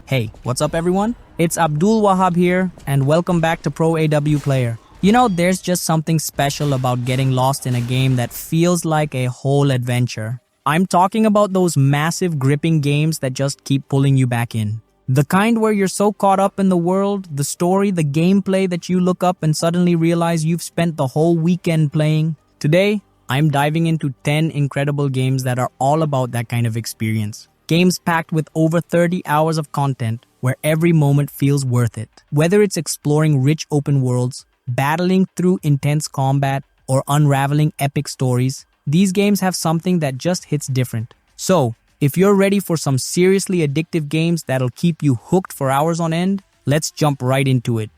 Hey, what's up everyone? It's Abdul Wahab here, and welcome back to proawplayer. You know, there's just something special about getting lost in a game that feels like a whole adventure. I'm talking about those massive gripping games that just keep pulling you back in. The kind where you're so caught up in the world, the story, the gameplay that you look up and suddenly realize you've spent the whole weekend playing. Today, I'm diving into 10 incredible games that are all about that kind of experience. Games packed with over 30 hours of content where every moment feels worth it. Whether it's exploring rich open worlds, battling through intense combat, or unraveling epic stories, these games have something that just hits different. So, if you're ready for some seriously addictive games that'll keep you hooked for hours on end, let's jump right into it.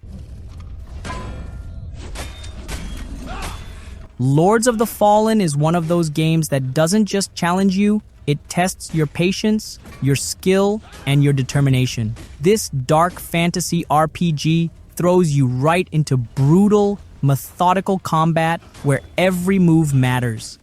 Lords of the Fallen is one of those games that doesn't just challenge you, it tests your patience, your skill, and your determination. This dark fantasy RPG throws you right into brutal, methodical combat where every move matters.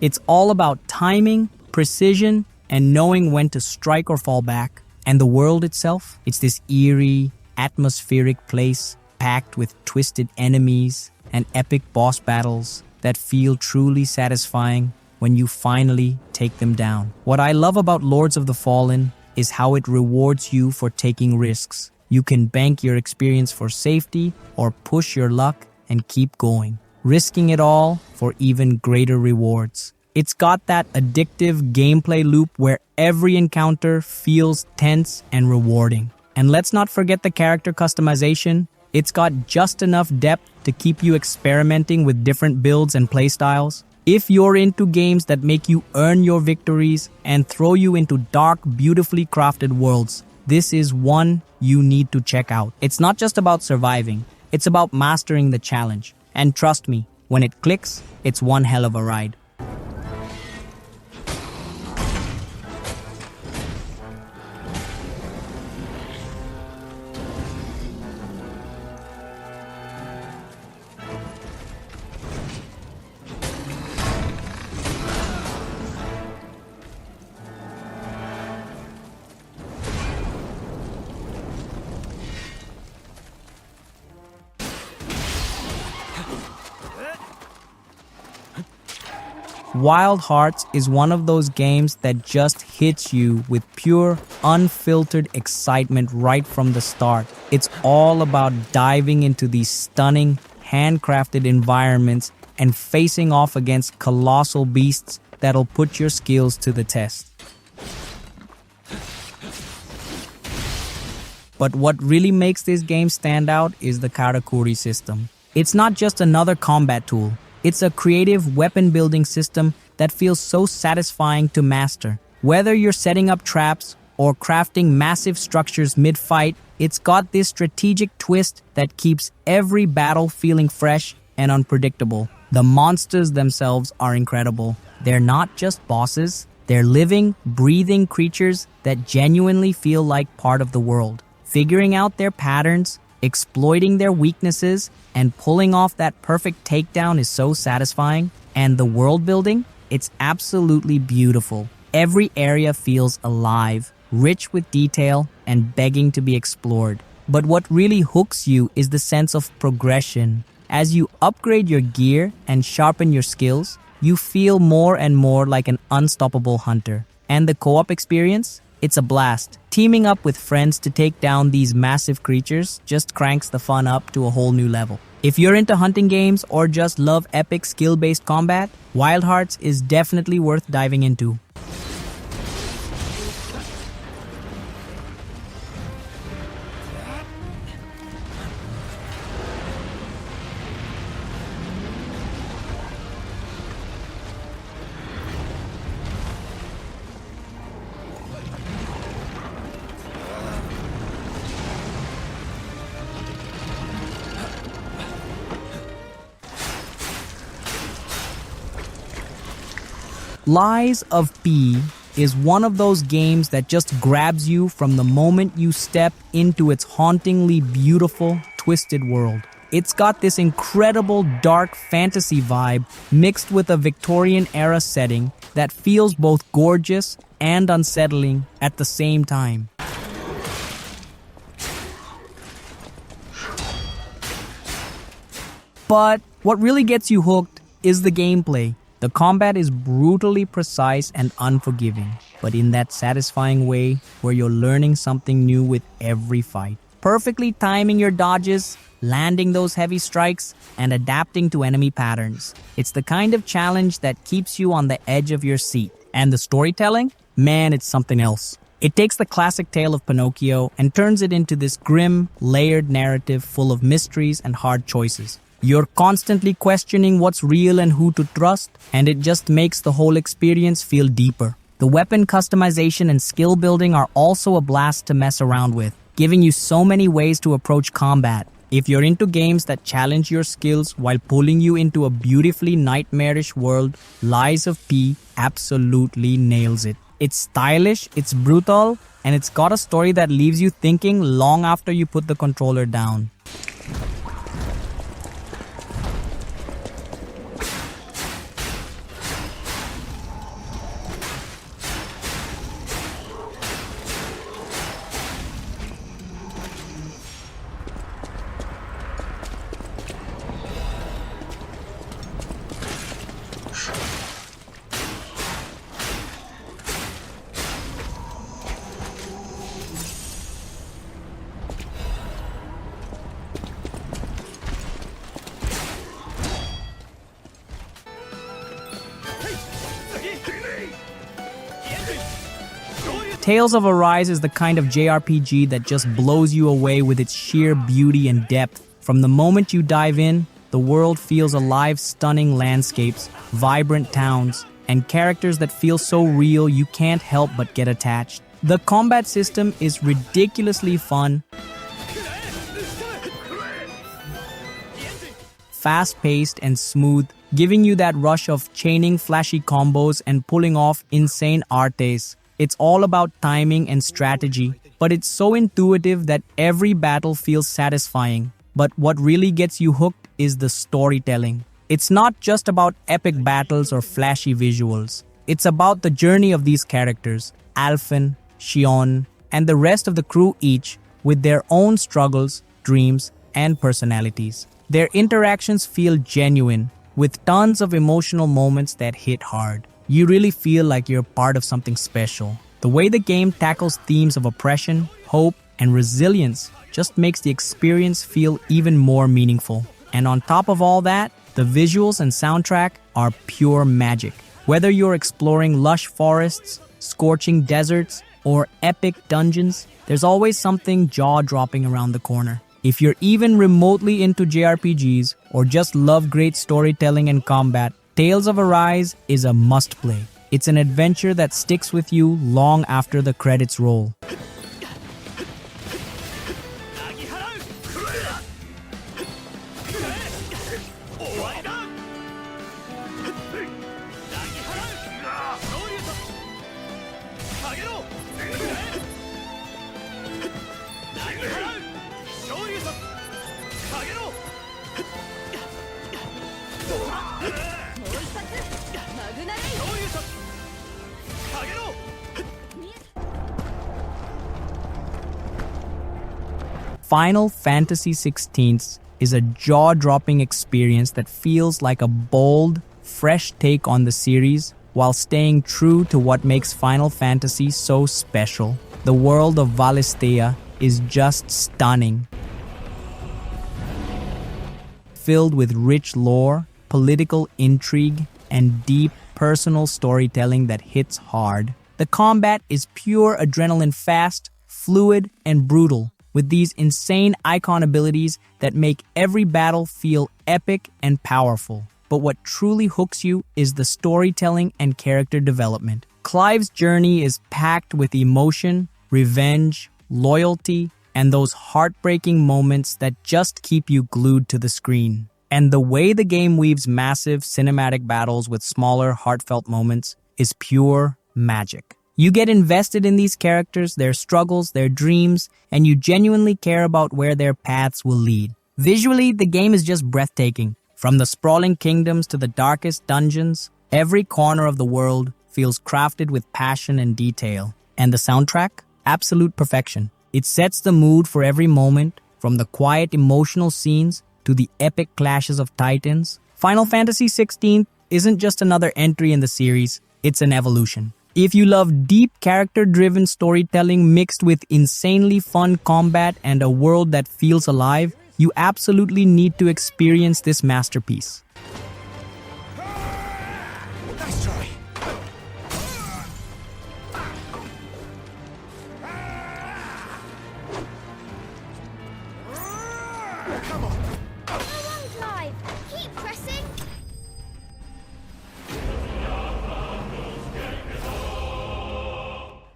It's all about timing, precision, and knowing when to strike or fall back. And the world itself, it's this eerie, atmospheric place packed with twisted enemies and epic boss battles that feel truly satisfying when you finally take them down. What I love about Lords of the Fallen is how it rewards you for taking risks. You can bank your experience for safety or push your luck and keep going, risking it all for even greater rewards. It's got that addictive gameplay loop where every encounter feels tense and rewarding. And let's not forget the character customization. It's got just enough depth to keep you experimenting with different builds and playstyles. If you're into games that make you earn your victories and throw you into dark, beautifully crafted worlds, this is one you need to check out. It's not just about surviving, it's about mastering the challenge. And trust me, when it clicks, it's one hell of a ride. Wild Hearts is one of those games that just hits you with pure, unfiltered excitement right from the start. It's all about diving into these stunning, handcrafted environments and facing off against colossal beasts that'll put your skills to the test. But what really makes this game stand out is the Karakuri system. It's not just another combat tool. It's a creative weapon-building system that feels so satisfying to master. Whether you're setting up traps or crafting massive structures mid-fight, it's got this strategic twist that keeps every battle feeling fresh and unpredictable. The monsters themselves are incredible. They're not just bosses, they're living, breathing creatures that genuinely feel like part of the world. Figuring out their patterns, exploiting their weaknesses, and pulling off that perfect takedown is so satisfying. And the world building? It's absolutely beautiful. Every area feels alive, rich with detail, and begging to be explored. But what really hooks you is the sense of progression. As you upgrade your gear and sharpen your skills, you feel more and more like an unstoppable hunter. And the co-op experience? It's a blast. Teaming up with friends to take down these massive creatures just cranks the fun up to a whole new level. If you're into hunting games or just love epic skill-based combat, Wild Hearts is definitely worth diving into. Lies of P is one of those games that just grabs you from the moment you step into its hauntingly beautiful, twisted world. It's got this incredible dark fantasy vibe mixed with a Victorian-era setting that feels both gorgeous and unsettling at the same time. But what really gets you hooked is the gameplay. The combat is brutally precise and unforgiving, but in that satisfying way where you're learning something new with every fight. Perfectly timing your dodges, landing those heavy strikes, and adapting to enemy patterns. It's the kind of challenge that keeps you on the edge of your seat. And the storytelling? Man, it's something else. It takes the classic tale of Pinocchio and turns it into this grim, layered narrative full of mysteries and hard choices. You're constantly questioning what's real and who to trust, and it just makes the whole experience feel deeper. The weapon customization and skill building are also a blast to mess around with, giving you so many ways to approach combat. If you're into games that challenge your skills while pulling you into a beautifully nightmarish world, Lies of P absolutely nails it. It's stylish, it's brutal, and it's got a story that leaves you thinking long after you put the controller down. Tales of Arise is the kind of JRPG that just blows you away with its sheer beauty and depth. From the moment you dive in, the world feels alive, stunning landscapes, vibrant towns, and characters that feel so real you can't help but get attached. The combat system is ridiculously fun, fast-paced and smooth, giving you that rush of chaining flashy combos and pulling off insane artes. It's all about timing and strategy, but it's so intuitive that every battle feels satisfying. But what really gets you hooked is the storytelling. It's not just about epic battles or flashy visuals. It's about the journey of these characters, Alphen, Xion, and the rest of the crew, each with their own struggles, dreams, and personalities. Their interactions feel genuine, with tons of emotional moments that hit hard. You really feel like you're part of something special. The way the game tackles themes of oppression, hope, and resilience just makes the experience feel even more meaningful. And on top of all that, the visuals and soundtrack are pure magic. Whether you're exploring lush forests, scorching deserts, or epic dungeons, there's always something jaw-dropping around the corner. If you're even remotely into JRPGs or just love great storytelling and combat, Tales of Arise is a must-play. It's an adventure that sticks with you long after the credits roll. Final Fantasy XVI is a jaw-dropping experience that feels like a bold, fresh take on the series while staying true to what makes Final Fantasy so special. The world of Valisthea is just stunning. Filled with rich lore, political intrigue, and deep personal storytelling that hits hard. The combat is pure adrenaline, fast, fluid, and brutal, with these insane icon abilities that make every battle feel epic and powerful. But what truly hooks you is the storytelling and character development. Clive's journey is packed with emotion, revenge, loyalty, and those heartbreaking moments that just keep you glued to the screen. And the way the game weaves massive cinematic battles with smaller, heartfelt moments is pure magic. You get invested in these characters, their struggles, their dreams, and you genuinely care about where their paths will lead. Visually, the game is just breathtaking. From the sprawling kingdoms to the darkest dungeons, every corner of the world feels crafted with passion and detail. And the soundtrack? Absolute perfection. It sets the mood for every moment, from the quiet emotional scenes to the epic clashes of titans. Final Fantasy XVI isn't just another entry in the series, it's an evolution. If you love deep character-driven storytelling mixed with insanely fun combat and a world that feels alive, you absolutely need to experience this masterpiece. Nice try. Come on. Go on, Clive. Keep pressing.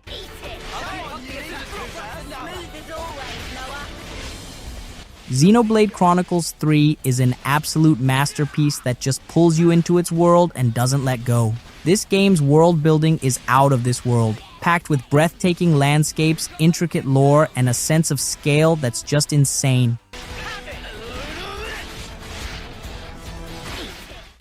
Eat it. Smooth as always, Noah. Xenoblade Chronicles 3 is an absolute masterpiece that just pulls you into its world and doesn't let go. This game's world building is out of this world, packed with breathtaking landscapes, intricate lore, and a sense of scale that's just insane.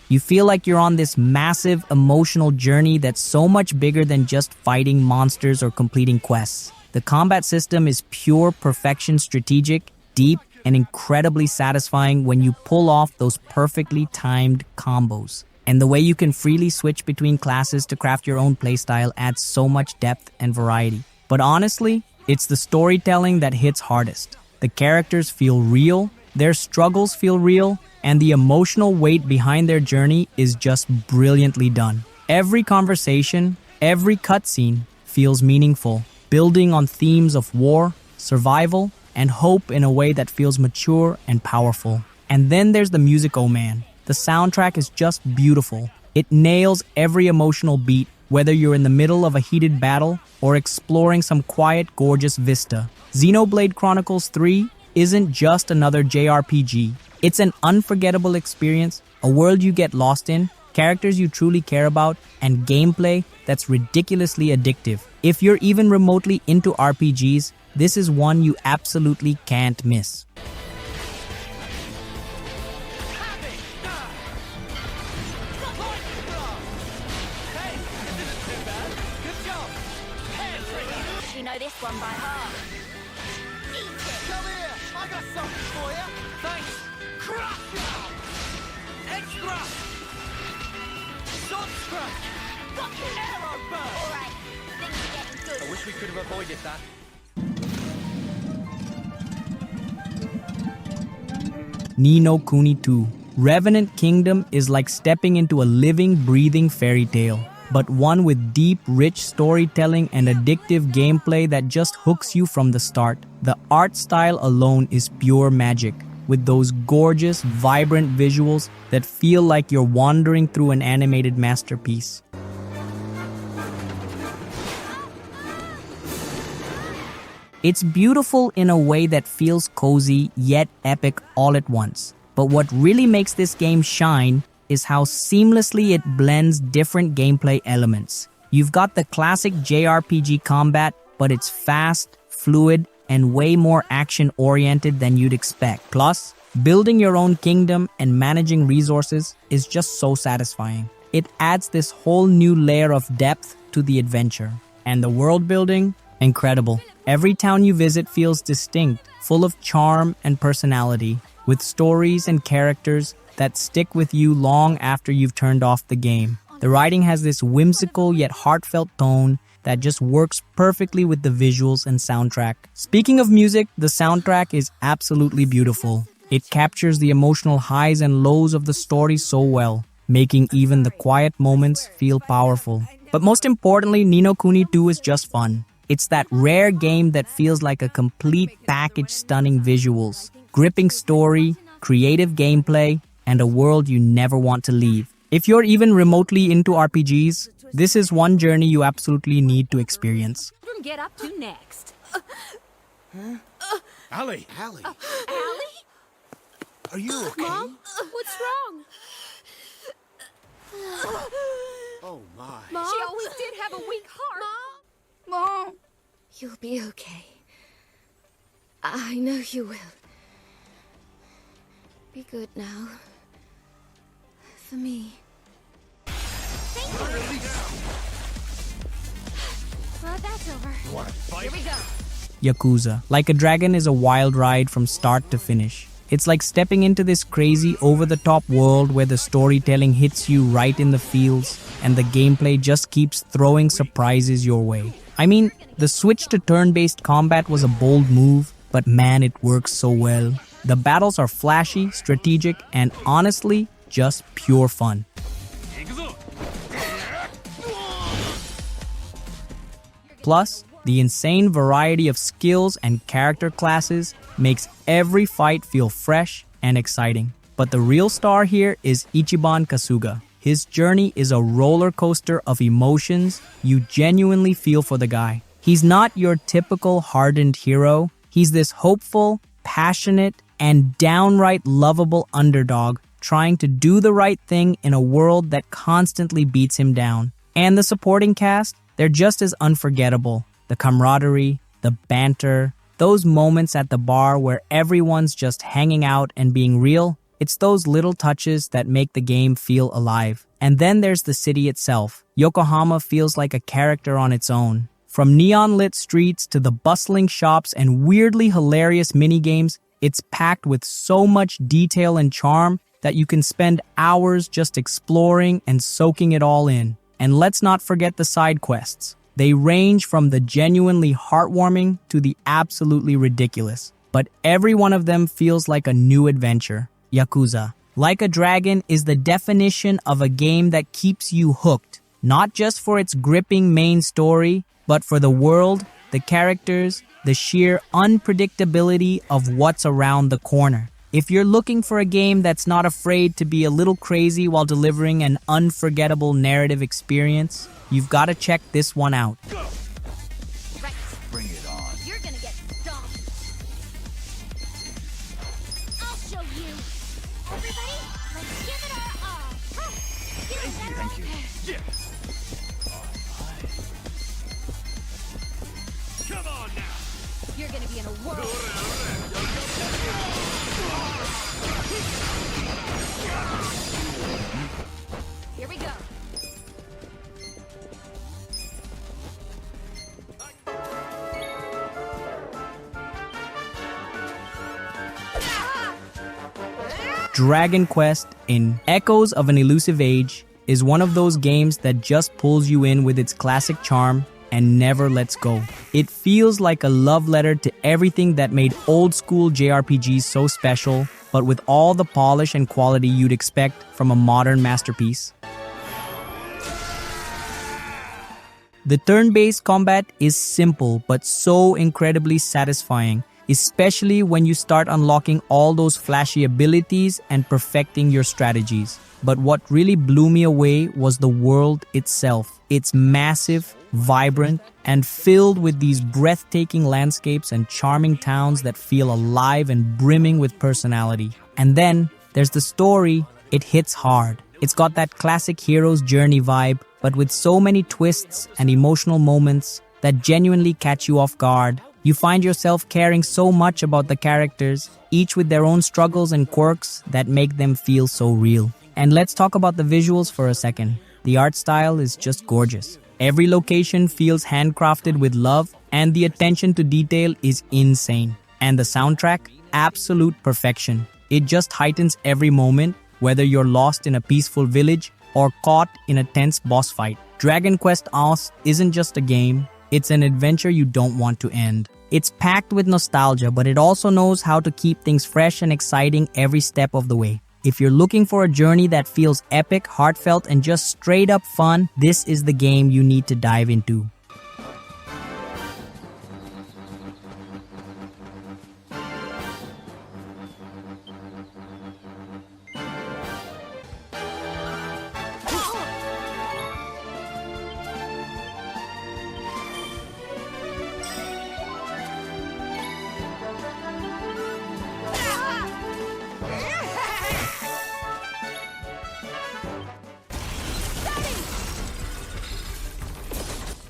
You feel like you're on this massive emotional journey that's so much bigger than just fighting monsters or completing quests. The combat system is pure perfection, strategic, deep, and incredibly satisfying when you pull off those perfectly timed combos. And the way you can freely switch between classes to craft your own playstyle adds so much depth and variety. But honestly, it's the storytelling that hits hardest. The characters feel real, their struggles feel real, and the emotional weight behind their journey is just brilliantly done. Every conversation, every cutscene feels meaningful, building on themes of war, survival, and hope in a way that feels mature and powerful. And then there's the music, oh man. The soundtrack is just beautiful. It nails every emotional beat, whether you're in the middle of a heated battle or exploring some quiet, gorgeous vista. Xenoblade Chronicles 3 isn't just another JRPG. It's an unforgettable experience, a world you get lost in, characters you truly care about, and gameplay that's ridiculously addictive. If you're even remotely into RPGs, this is one you absolutely can't miss. You know this one by heart. Eat it. Come here. I got something for you. Thanks. Crush! Extra! Sword scratch! Got you. Arrow burn! All right. Things are getting good. I wish we could have avoided that. Ni no Kuni 2. Revenant Kingdom is like stepping into a living, breathing fairy tale, but one with deep, rich storytelling and addictive gameplay that just hooks you from the start. The art style alone is pure magic, with those gorgeous, vibrant visuals that feel like you're wandering through an animated masterpiece. It's beautiful in a way that feels cozy yet epic all at once. But what really makes this game shine is how seamlessly it blends different gameplay elements. You've got the classic JRPG combat, but it's fast, fluid, and way more action-oriented than you'd expect. Plus, building your own kingdom and managing resources is just so satisfying. It adds this whole new layer of depth to the adventure. And the world building? Incredible. Every town you visit feels distinct, full of charm and personality, with stories and characters that stick with you long after you've turned off the game. The writing has this whimsical yet heartfelt tone that just works perfectly with the visuals and soundtrack. Speaking of music, the soundtrack is absolutely beautiful. It captures the emotional highs and lows of the story so well, making even the quiet moments feel powerful. But most importantly, Ni no Kuni 2 is just fun. It's that rare game that feels like a complete package, stunning visuals, gripping story, creative gameplay, and a world you never want to leave. If you're even remotely into RPGs, this is one journey you absolutely need to experience. Get up to next. Allie! Allie! Allie? Are you okay? Mom? What's wrong? Oh my. Mom? She always did have a weak heart. Mom. You'll be okay. I know you will. Be good now. For me. Here we go. Yakuza. Like a Dragon is a wild ride from start to finish. It's like stepping into this crazy, over-the-top world where the storytelling hits you right in the feels, and the gameplay just keeps throwing surprises your way. I mean, the switch to turn-based combat was a bold move, but man, it works so well. The battles are flashy, strategic, and honestly, just pure fun. Plus, the insane variety of skills and character classes makes every fight feel fresh and exciting. But the real star here is Ichiban Kasuga. His journey is a roller coaster of emotions. You genuinely feel for the guy. He's not your typical hardened hero. He's this hopeful, passionate, and downright lovable underdog trying to do the right thing in a world that constantly beats him down. And the supporting cast, they're just as unforgettable. The camaraderie, the banter, those moments at the bar where everyone's just hanging out and being real, it's those little touches that make the game feel alive. And then there's the city itself. Yokohama feels like a character on its own. From neon-lit streets to the bustling shops and weirdly hilarious minigames, it's packed with so much detail and charm that you can spend hours just exploring and soaking it all in. And let's not forget the side quests. They range from the genuinely heartwarming to the absolutely ridiculous. But every one of them feels like a new adventure. Yakuza. Like a Dragon is the definition of a game that keeps you hooked. Not just for its gripping main story, but for the world, the characters, the sheer unpredictability of what's around the corner. If you're looking for a game that's not afraid to be a little crazy while delivering an unforgettable narrative experience, you've got to check this one out. Right. Bring it on. You're gonna get stomped. I'll show you. Everybody, let's give it our all. Feeling better? Thank you. Yeah. Come on now. You're gonna be in a whirl. Here we go. Dragon Quest in Echoes of an Elusive Age is one of those games that just pulls you in with its classic charm and never lets go. It feels like a love letter to everything that made old-school JRPGs so special, but with all the polish and quality you'd expect from a modern masterpiece. The turn-based combat is simple but so incredibly satisfying, especially when you start unlocking all those flashy abilities and perfecting your strategies. But what really blew me away was the world itself. It's massive, vibrant, and filled with these breathtaking landscapes and charming towns that feel alive and brimming with personality. And then there's the story. It hits hard. It's got that classic hero's journey vibe, but with so many twists and emotional moments that genuinely catch you off guard. You find yourself caring so much about the characters, each with their own struggles and quirks that make them feel so real. And let's talk about the visuals for a second. The art style is just gorgeous. Every location feels handcrafted with love, and the attention to detail is insane. And the soundtrack? Absolute perfection. It just heightens every moment, whether you're lost in a peaceful village or caught in a tense boss fight. Dragon Quest Os isn't just a game, it's an adventure you don't want to end. It's packed with nostalgia, but it also knows how to keep things fresh and exciting every step of the way. If you're looking for a journey that feels epic, heartfelt, and just straight up fun, this is the game you need to dive into.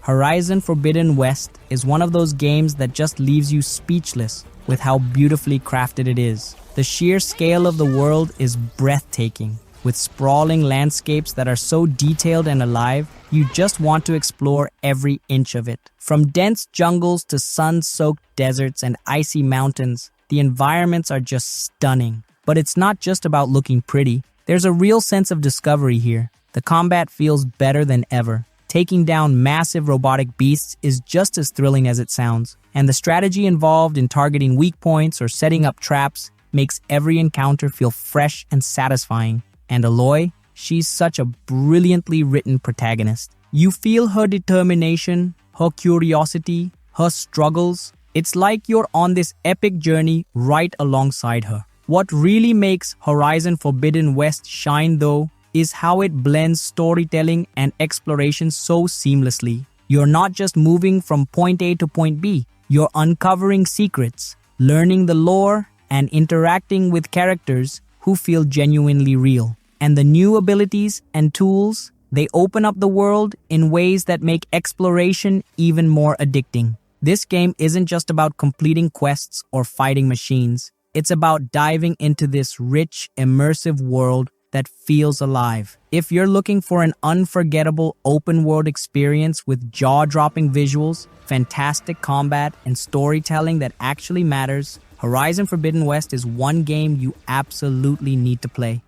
Horizon Forbidden West is one of those games that just leaves you speechless with how beautifully crafted it is. The sheer scale of the world is breathtaking. with sprawling landscapes that are so detailed and alive, you just want to explore every inch of it. From dense jungles to sun-soaked deserts and icy mountains, the environments are just stunning. But it's not just about looking pretty. There's a real sense of discovery here. The combat feels better than ever. Taking down massive robotic beasts is just as thrilling as it sounds, and the strategy involved in targeting weak points or setting up traps makes every encounter feel fresh and satisfying. And Aloy, she's such a brilliantly written protagonist. You feel her determination, her curiosity, her struggles. It's like you're on this epic journey right alongside her. What really makes Horizon Forbidden West shine, though, is how it blends storytelling and exploration so seamlessly. You're not just moving from point A to point B, you're uncovering secrets, learning the lore, and interacting with characters who feel genuinely real. And the new abilities and tools, they open up the world in ways that make exploration even more addicting. This game isn't just about completing quests or fighting machines. It's about diving into this rich, immersive world that feels alive. If you're looking for an unforgettable open-world experience with jaw-dropping visuals, fantastic combat, and storytelling that actually matters, Horizon Forbidden West is one game you absolutely need to play.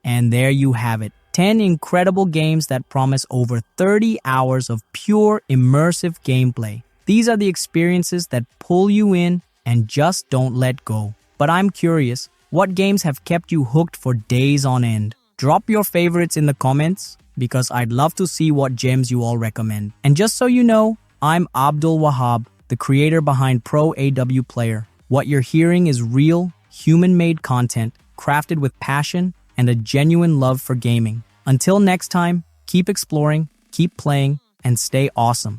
And there you have it, 10 incredible games that promise over 30 hours of pure immersive gameplay. These are the experiences that pull you in and just don't let go. But I'm curious, what games have kept you hooked for days on end? Drop your favorites in the comments because I'd love to see what gems you all recommend. And just so you know, I'm Abdul Wahab, the creator behind proawplayer. What you're hearing is real, human-made content crafted with passion and a genuine love for gaming. Until next time, keep exploring, keep playing, and stay awesome.